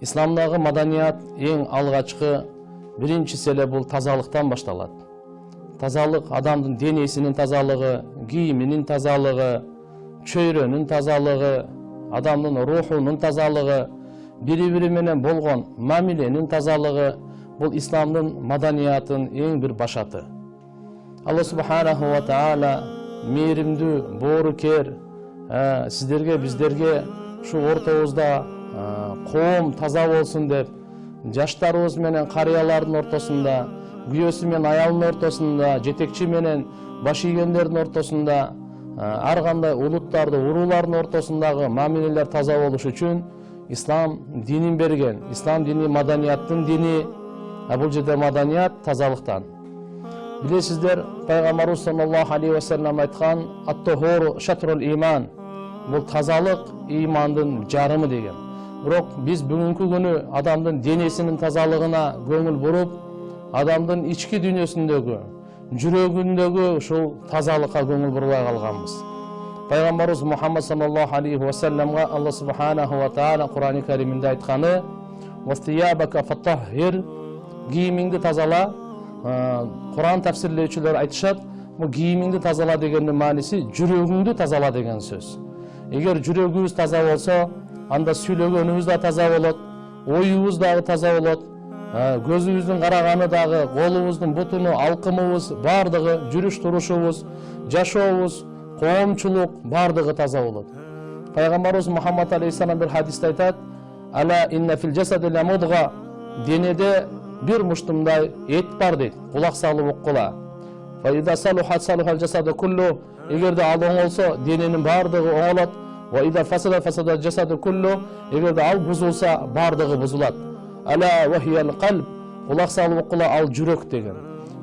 Исламдағы маданият ең алғашқы біріншісі бұл тазалықтан башталады. Тазалық адамдың денесінің тазалығы, киімінің тазалығы, чөйренің тазалығы, адамдың рухының тазалығы, бири-бирименен болған мамиленің тазалығы, бұл исламдың маданиятын ең бір башаты. Алла субханаху ва таала мейірімді, борыкер, сіздерге, біздерге шу ортамызда қоғам таза болсын деп, жаштарыбыз менен қариялардың ортасында, күйөөсү менен аялдын ортасында, жетекчи менен баш ийгендердин ортасында, ар кандай улуттарды, уруулардын ортасындагы мамилелер таза болуш үчүн ислам динин берген. Ислам дини маданияттын дини. Бул жерде маданият тазалыктан. Билесиздер, пайгамбарыбыз саллаллаху алейхи ва саллям айткан: "Ат-тухуру шатрул иман." Бул тазалык имандын жарымы деген. Бирок биз бүгүнкү күнү адамдын денесинин тазалыгына көңүл буруп, адамдын ички дүйнөсүндөгү, жүрөгүндөгү ушул тазалыкка көңүл бурбай калганбыз. Пайгамбарыбыз Мухаммад саллаллаху алейхи ва салламга Алла субханаху ва таала Кур'ан-ы Кариминде айтканы: "Вастиябака фаттахир." Кийимиңди тазала. Кур'ан тафсирлөөчүлөр айтышат, бул кийимиңди тазала дегендин мааниси жүрөгүңдү тазала деген сөз. Эгер жүрөгүбүз таза болсо, анда сүйлөгөнүбүз да таза болот, оюбуз дагы таза болот, көзүбүздүн караганы дагы, колубуздун бутуну, алкымыбыз, бардыгы, жүрүш турушубуз, жашообуз, коомчулук бардыгы таза болот. Пайгамбарыбыз Мухаммад алейхиссалам бир хадисте айтат: "Ала инна фил жасади ла мудга." Денеде bir muştumday et бар дейт, кулак салып оккула. Fa idha saluhat saluhal jasadu kullu. Эгерде ал оңолсо, дененин бардыгы оңолот. Wa idha fasada fasada al jasadu kullu. Эгерде ал бузулса, бардыгы бузулат. Ала wa hiya al qalb. Кулак салып оккула, ал жүрөк деген.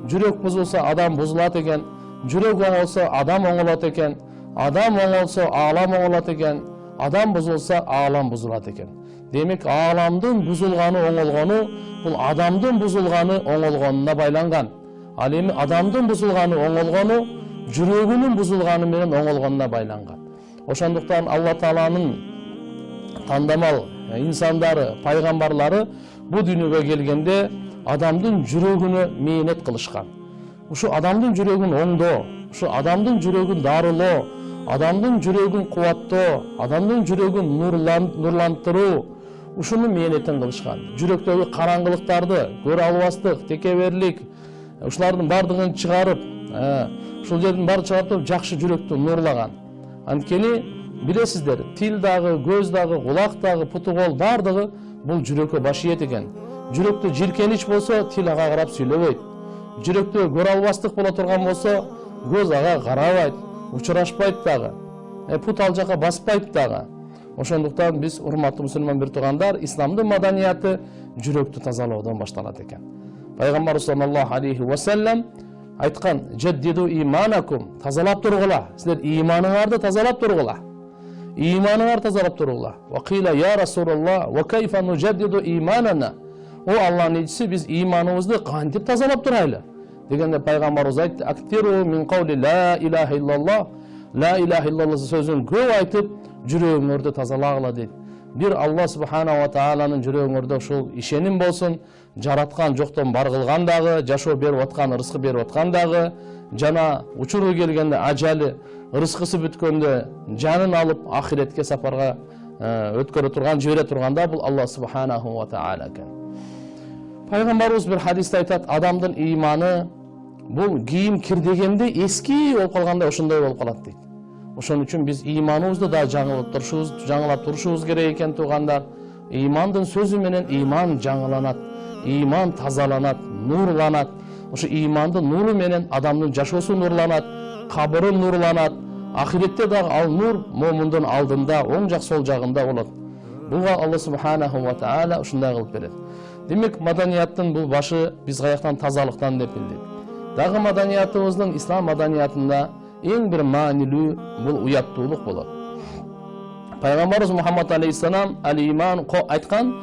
Жүрөк бузулса, адам бузулат экен. Жүрөк оңолсо, адам оңолот экен. Адам оңолсо, алам оңолот экен. Адам бузулса, алам бузулат экен. Демек, аламдын бузулганы оңолгону, бул адамдын бузулганы оңолгонуна байланган. Ал эми адамдын бузулганы оңолгону, жүрөгүнүн бузулганы менен оңолгонуна байланган. Ошондуктан Алла Тааланын тандамал инсандары, пайгамбарлары бу дүйнөгө келгенде адамдын жүрөгүнө мээнет кылышкан. Ушу адамдын жүрөгүн оңдоо, ушу адамдын жүрөгүн дарылоо, адамдын жүрөгүн кубаттоо, адамдын жүрөгүн нурлантыруу, ушуну мээнетин кылышкан. Жүрөктөгү караңгылыктарды, көрө албастык, текеберлик, ушулардын бардыгын чыгарып, ушул жердин баарын чыгарып, жакшы жүрөктү нурлаган. Анткени билесиздер, тил дагы, көз дагы, кулак дагы, путу кол бардыгы бул жүрөккө баш ийет экен. Жүрөктө жиркенич болсо, тил ага карап сүйлөбөйт. Жүрөктө көрө албастык боло турган болсо, көз ага карабайт, учурашпайт дагы. Пут ал жака баспайт дагы. Ошондуктан биз, урматтуу мусулман бир туугандар, исламдын маданияты жүрөктү тазалоодон башталат экен. Пайгамбар саллаллаху алейхи ва саллям айткан: "Жаддиду иманакум." Тазалап тургула. Силер иманыңарды тазалап тургула. Иманыңарды тазалап тургула. Ва кыйла я Расулаллах, ва кайфа нужаддиду иманана? О Аллахтын элчиси, биз иманыбызды кантип тазалап турайлы? Дегенде пайгамбарыбыз айтты: "Актиру мин каули ла илаха иллаллах." Ла илаха иллаллах сөзүн көп айтып, жүрөгүңөрдү тазалагыла дейт. Бир Алла субханаху ва тааланын жүрөгүңөрдө ушул ишеним болсун, жараткан жоктон бар кылган дагы, жашоо берип аткан, рызкы берип аткан дагы, жана учуру келгенде ажалы, рызкысы бүткөндө жанын алып ахиретке сапарга өткөрө турган, жибере турганда бул Алла субханаху ва таала экен. Пайгамбарыбыз бир хадисте айтат: "Адамдын иманы бул кийим кирдегенде эски болуп калганда ошондой болуп калат" дейт. Ошон үчүн биз иманыбызды да жаңылап турушубуз керек экен туугандар. Имандын сөзү менен иман жаңыланат, иман тазаланат, нурланат. Ошо имандын нуру менен адамдын жашоосу нурланат, кабыры нурланат. Ахиретте дагы ал нур момундун алдында, оң жак сол жагында болот. Буга Алла субханаху ва таала ушундай кылып берет. Демек, маданияттын бул башы биз каяктан тазалыктан деп билдик. Дагы маданиятыбыздын, ислам маданиятында эң бир маанилүү бул уяттуулук болот. Пайгамбарыбыз Мухаммад алейхиссалам ал-иман айткан: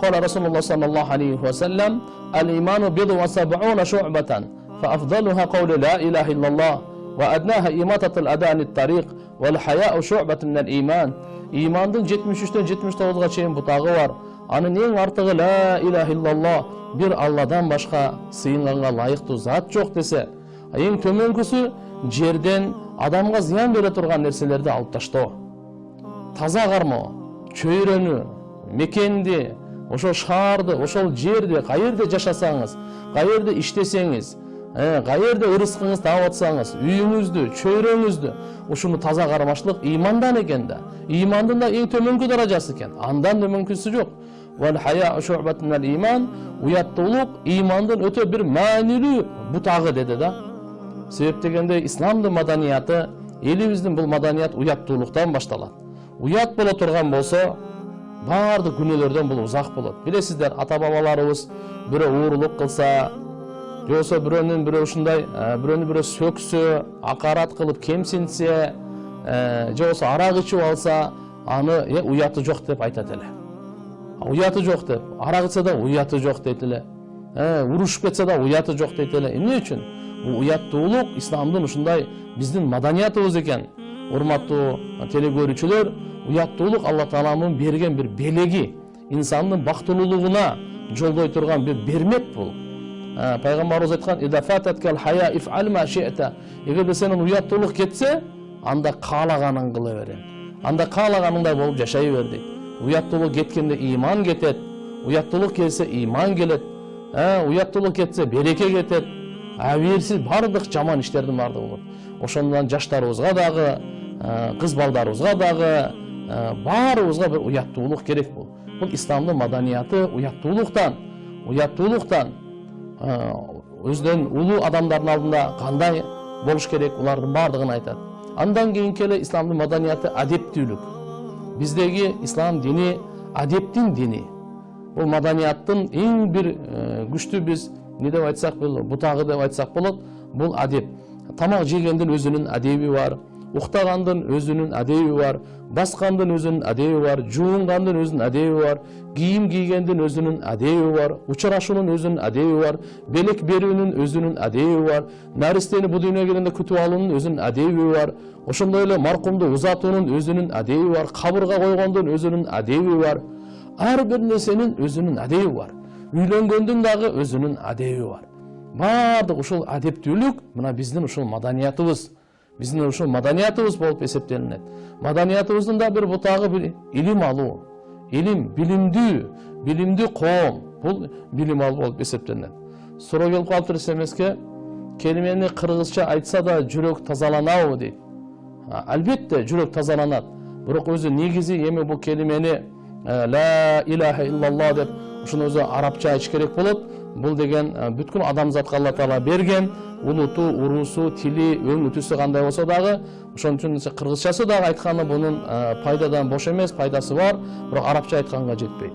"Кала Расулуллах саллаллаху алейхи ва саллям, ал-иману биду ва саб'уна шу'батан, фа афдалуха каулу ла илаха иллаллах, ва аднаха имататул адан ат-тариq, вал хаяу шу'батун мин ал-иман." Имандын 73-тен 79-га чейин бутагы бар. Анын эң артыгы ла иляха иллаллах, бир Алладан башка сыйынганга лайыктуу зат жок десе, эң төмөнкүсү жерден адамга зыян бере турган нерселерди алып таштоо. Таза кармоо, чөйрөнү, мекенди, ошол шаарды, ошол жерди, каерде жашасаңыз, каерде иштесеңиз, каерде ырыскыңыз таап атсаңыз, үйүңүздү, чөйрөңүздү, ушуну таза кармашлык имандан экен да. Имандын да эң төмөнкү даражасы экен. Андан төмөнкүсү жок. Вал хая шу'батун ал иман, уяттуулук имандын өтө бир маанилүү бутагы деди да. Себеп дегенде исламдын маданияты, элибиздин бул маданият уяттуулуктан башталат. Уят боло турган болсо, баардык күнөөлөрдөн бул узак болот. Билесиздер, ата-бабаларыбыз бирөө уурулук кылса, жоксо бирөөнүн ушундай, бирөөнү сөксө, акарат кылып кемсинсе, жоксо арак ичип алса, аны уяты жок деп айтат эле. Уяты жок деп, арак ичсе да уяты жок дейт эле. Урушуп кетсе да уяты жок дейт эле. Эмне үчүн? Бул уяттуулук исламдын ушундай биздин маданиятыбыз экен. Урматтуу телекөрүүчүлөр, уяттуулук Алла Тааланын берген бир белеги, инсандын бактылуулугуна жолдой турган бир бермек бул. Пайгамбарыбыз айткан: "Идафататкал хая иф'ал ма ши'та". Эгерде сенин уяттуулук кетсе, анда каалаганын кыла берем. Анда каалаганыңдай болуп жашай бер дейт. Уяттуулук кеткенде иман кетет. Уяттуулук келсе иман келет. Уяттуулук кетсе береке кетет. Абийирсиз бардык жаман иштердин бардыгы болот. Ошондон жаштарыбызга дагы, кыз балдарыбызга дагы, баарыбызга бир уяттуулук керек бул. Бул исламдын маданияты уяттуулуктан өздөн улуу адамдардын алдында кандай болуш керек, улардын бардыгын айтат. Андан кийинки эле исламдын маданияты адептүүлүк. Биздеги ислам дини адептин дини. Бул маданияттын эң бир күчтүү биз не деп айтсак болот, бутагы деп айтсак болот, бул адеп. Тамак жегендин өзүнүн адеби бар, уктагандын өзүнүн адеби бар, баскандын өзүнүн адеби бар, жуунгандын өзүнүн адеби бар, кийим кийгендин өзүнүн адеби бар, учурашуунун өзүнүн адеби бар, белек берүүнүн өзүнүн адеби бар, наристени бу дүйнөгө келгенде күтүп алуунун өзүнүн адеби бар, ошондой эле маркумду узатуунун өзүнүн адеби бар, кабырга койгондун өзүнүн адеби бар. Ар бир нерсенин өзүнүн адеби бар. Үйлөнгөндүн дагы өзүнүн адеби бар. Бардык ушул адептүүлүк мына биздин ушул маданиятыбыз. Биздин ушул маданиятыбыз болуп эсептелинет. Маданиятыбыздын да бир бутагы бир илим алуу. Илим, билимдүү коом. Бул билим алуу болуп эсептелинет. Суроо келип калыптыр эсемеске, келимени кыргызча айтса да жүрөк тазаланабы дейт. Албетте жүрөк тазаланат. Бирок өзү негизи эми бул келимени ла иляха иллаллах деп ушуну өзү арабча айтыш керек болот. Бул деген бүткүл адамзатка Алла Таала берген улуту, урусу, тили, өң үтүсү кандай болсо дагы, ошон үчүн кыргызчасы дагы айтканы бунун пайдадан бош эмес, пайдасы бар, бирок арабча айтканга жетпейт.